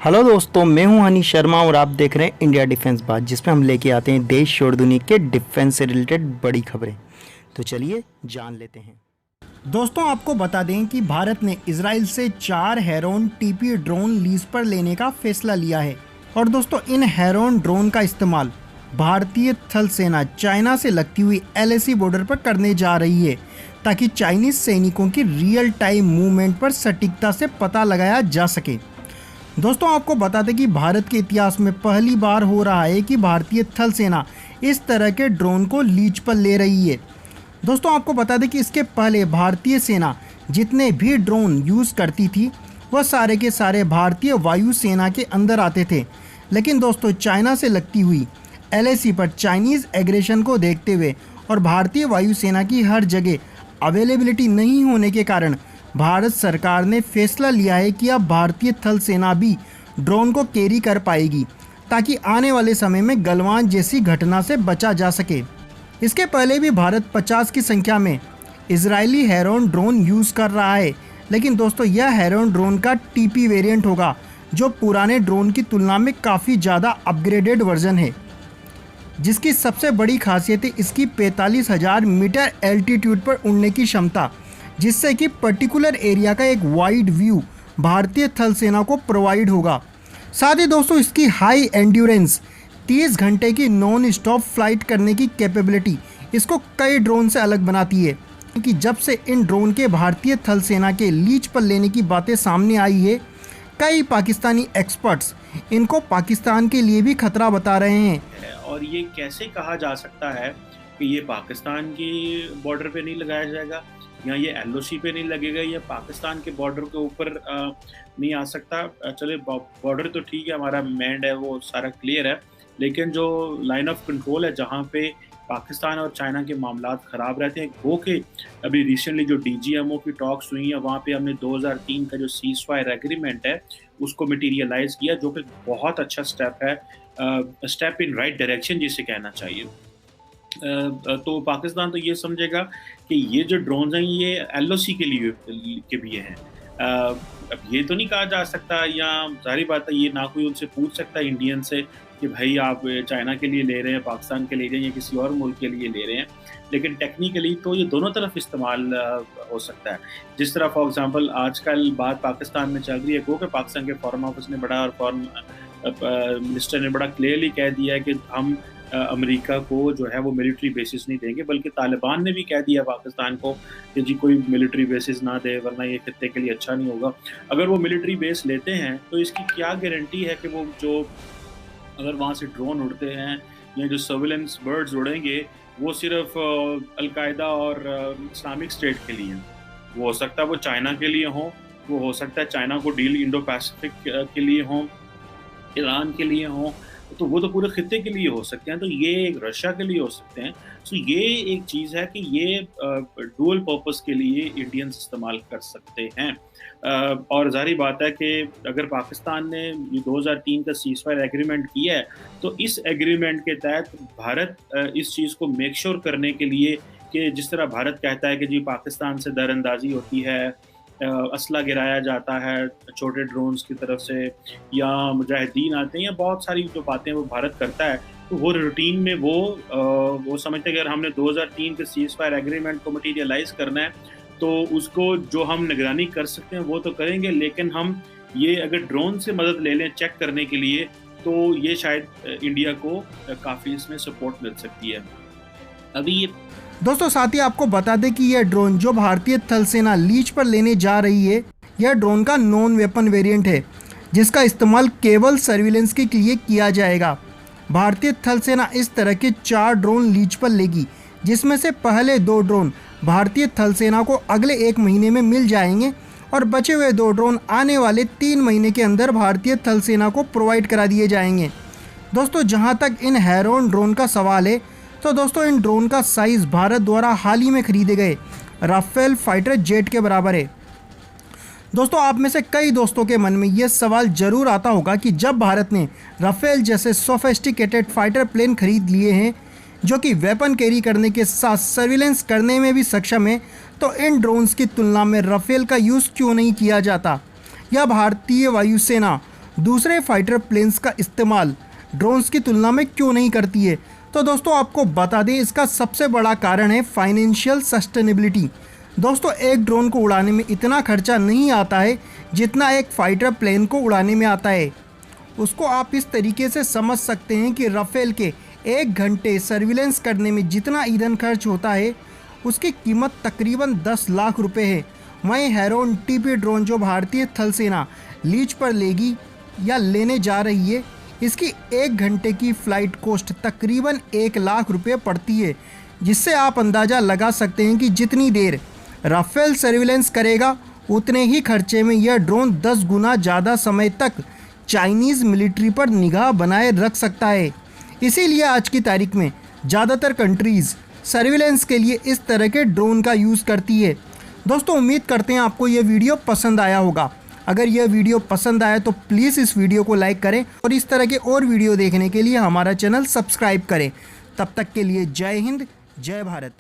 Hello दोस्तों, मैं हूं हनी शर्मा और आप देख रहे हैं इंडिया डिफेंस बात, जिसमें हम लेके आते हैं देश और दुनिया के डिफेंस से रिलेटेड बड़ी खबरें। तो चलिए जान लेते हैं। दोस्तों, आपको बता दें कि भारत ने इजराइल से 4 हेरोन टीपी ड्रोन लीज पर लेने का फैसला लिया है। और दोस्तों, इन हेरोन ड्रोन का इस्तेमाल भारतीय थल सेना चाइना से लगती हुई LAC बॉर्डर पर करने जा रही है, ताकि चाइनीज सैनिकों की रियल टाइम मूवमेंट पर सटीकता से पता लगाया जा सके। दोस्तों, आपको बता दें कि भारत के इतिहास में पहली बार हो रहा है कि भारतीय थल सेना इस तरह के ड्रोन को लीज पर ले रही है। दोस्तों, आपको बता दें कि इसके पहले भारतीय सेना जितने भी ड्रोन यूज़ करती थी वह सारे के सारे भारतीय वायु सेना के अंदर आते थे। लेकिन दोस्तों, चाइना से लगती हुई LAC पर चाइनीज़ एग्रेशन को देखते हुए और भारतीय वायु सेना की हर जगह अवेलेबिलिटी नहीं होने के कारण भारत सरकार ने फैसला लिया है कि अब भारतीय थल सेना भी ड्रोन को कैरी कर पाएगी, ताकि आने वाले समय में गलवान जैसी घटना से बचा जा सके। इसके पहले भी भारत 50 की संख्या में इजरायली हेरोन ड्रोन यूज़ कर रहा है। लेकिन दोस्तों, यह हेरोन ड्रोन का TP वेरिएंट होगा, जो पुराने ड्रोन की तुलना में काफ़ी ज़्यादा अपग्रेडेड वर्जन है, जिसकी सबसे बड़ी खासियत है इसकी 45,000 मीटर एल्टीट्यूड पर उड़ने की क्षमता, जिससे कि पर्टिकुलर एरिया का एक वाइड व्यू भारतीय थल सेना को प्रोवाइड होगा। साथ ही दोस्तों, इसकी हाई एंड्योरेंस 30 घंटे की नॉन स्टॉप फ्लाइट करने की कैपेबिलिटी इसको कई ड्रोन से अलग बनाती है। कि जब से इन ड्रोन के भारतीय थल सेना के लीज पर लेने की बातें सामने आई है, कई पाकिस्तानी एक्सपर्ट्स इनको पाकिस्तान के लिए भी खतरा बता रहे हैं। और ये कैसे कहा जा सकता है कि ये पाकिस्तान की बॉर्डर पे नहीं लगाया जाएगा, या ये LOC पे नहीं लगेगा, या पाकिस्तान के बॉर्डर के ऊपर नहीं आ सकता। चले, बॉर्डर तो ठीक है, हमारा मैंड है, वो सारा क्लियर है, लेकिन जो लाइन ऑफ कंट्रोल है जहाँ पे पाकिस्तान और चाइना के मामलात ख़राब रहते हैं, वो कि अभी रिसेंटली जो DGMO की टॉक्स हुई हैं, वहाँ पे हमने 2003 का जो सीज़फायर एग्रीमेंट है उसको मटीरियलाइज़ किया, जो कि बहुत अच्छा स्टेप है, स्टेप इन राइट डायरेक्शन जिसे कहना चाहिए। तो पाकिस्तान तो ये समझेगा कि ये जो ड्रोन्स हैं ये LOC के लिए हैं। अब ये तो नहीं कहा जा सकता, या जाहिर बात है ये ना कोई उनसे पूछ सकता है इंडियन से कि भाई आप चाइना के लिए ले रहे हैं, पाकिस्तान के ले रहे हैं, या किसी और मुल्क के लिए ले रहे हैं। लेकिन टेक्निकली तो ये दोनों तरफ इस्तेमाल हो सकता है। जिस तरह फॉर एग्जांपल आजकल बात पाकिस्तान में चल रही है, कि पाकिस्तान के फॉरेन ऑफिस ने बड़ा और फॉरेन मिनिस्टर ने बड़ा क्लियरली कह दिया है कि हम अमेरिका को जो है वो मिलिट्री बेसिस नहीं देंगे, बल्कि तालिबान ने भी कह दिया पाकिस्तान को कि जी कोई मिलिट्री बेसिस ना दे, वरना ये खत्ते के लिए अच्छा नहीं होगा। अगर वो मिलिट्री बेस लेते हैं तो इसकी क्या गारंटी है कि वो जो अगर वहाँ से ड्रोन उड़ते हैं या जो सर्विलेंस बर्ड्स उड़ेंगे वो सिर्फ अलकायदा और इस्लामिक स्टेट के लिए, वो हो सकता है वो चाइना के लिए हो, वो हो सकता है चाइना को डील इंडो पैसिफिक के लिए हो, ईरान के लिए हो, तो वो तो पूरे खित्ते के लिए हो सकते हैं, तो ये एक रशिया के लिए हो सकते हैं। सो ये एक चीज़ है कि ये डुअल पर्पस के लिए इंडियंस इस्तेमाल कर सकते हैं। और जाहिर बात है कि अगर पाकिस्तान ने ये 2003 का सीज़फायर एग्रीमेंट किया है, तो इस एग्रीमेंट के तहत भारत इस चीज़ को मेक श्योर करने के लिए कि जिस तरह भारत कहता है कि जी पाकिस्तान से दरअंदाजी होती है, असला गिराया जाता है छोटे ड्रोन्स की तरफ से, या मुजाहिदीन आते हैं, या बहुत सारी जो बातें वो भारत करता है, तो वो रूटीन में वो समझते हैं कि अगर हमने 2003 के सीज़फायर एग्रीमेंट को मटीरियलाइज़ करना है तो उसको जो हम निगरानी कर सकते हैं वो तो करेंगे, लेकिन हम ये अगर ड्रोन से मदद ले लें चेक करने के लिए, तो ये शायद इंडिया को काफ़ी इसमें सपोर्ट मिल सकती है। अभी ये दोस्तों, साथ ही आपको बता दें कि यह ड्रोन जो भारतीय थल सेना लीज पर लेने जा रही है, यह ड्रोन का नॉन वेपन वेरिएंट है, जिसका इस्तेमाल केवल सर्विलेंस के लिए किया जाएगा। भारतीय थल सेना इस तरह के 4 ड्रोन लीज पर लेगी, जिसमें से पहले 2 ड्रोन भारतीय थल सेना को अगले 1 महीने में मिल जाएंगे, और बचे हुए 2 ड्रोन आने वाले 3 महीने के अंदर भारतीय थल सेना को प्रोवाइड करा दिए जाएंगे। दोस्तों, जहां तक इन हेरोन ड्रोन का सवाल है, तो दोस्तों इन ड्रोन का साइज़ भारत द्वारा हाल ही में खरीदे गए राफेल फाइटर जेट के बराबर है। दोस्तों, आप में से कई दोस्तों के मन में यह सवाल ज़रूर आता होगा कि जब भारत ने राफेल जैसे सोफिस्टिकेटेड फाइटर प्लेन खरीद लिए हैं, जो कि वेपन कैरी करने के साथ सर्विलेंस करने में भी सक्षम है, तो इन ड्रोन्स की तुलना में राफेल का यूज़ क्यों नहीं किया जाता। यह भारतीय वायुसेना दूसरे फाइटर प्लेन्स का इस्तेमाल ड्रोन्स की तुलना में क्यों नहीं करती है? तो दोस्तों आपको बता दें, इसका सबसे बड़ा कारण है फाइनेंशियल सस्टेनेबिलिटी। दोस्तों एक ड्रोन को उड़ाने में इतना खर्चा नहीं आता है जितना एक फाइटर प्लेन को उड़ाने में आता है। उसको आप इस तरीके से समझ सकते हैं कि राफेल के 1 घंटे सर्विलेंस करने में जितना ईंधन खर्च होता है उसकी कीमत तकरीबन 10 लाख रुपए है। वहीं हेरोन टीपी ड्रोन जो भारतीय थल सेना लीज पर लेगी या लेने जा रही है, इसकी 1 घंटे की फ़्लाइट कॉस्ट तकरीबन 1 लाख रुपए पड़ती है, जिससे आप अंदाज़ा लगा सकते हैं कि जितनी देर राफेल सर्विलेंस करेगा उतने ही खर्चे में यह ड्रोन 10 गुना ज़्यादा समय तक चाइनीज़ मिलिट्री पर निगाह बनाए रख सकता है। इसीलिए आज की तारीख में ज़्यादातर कंट्रीज़ सर्विलेंस के लिए इस तरह के ड्रोन का यूज़ करती है। दोस्तों उम्मीद करते हैं आपको यह वीडियो पसंद आया होगा। अगर यह वीडियो पसंद आया तो प्लीज़ इस वीडियो को लाइक करें और इस तरह के और वीडियो देखने के लिए हमारा चैनल सब्सक्राइब करें। तब तक के लिए जय हिंद, जय भारत।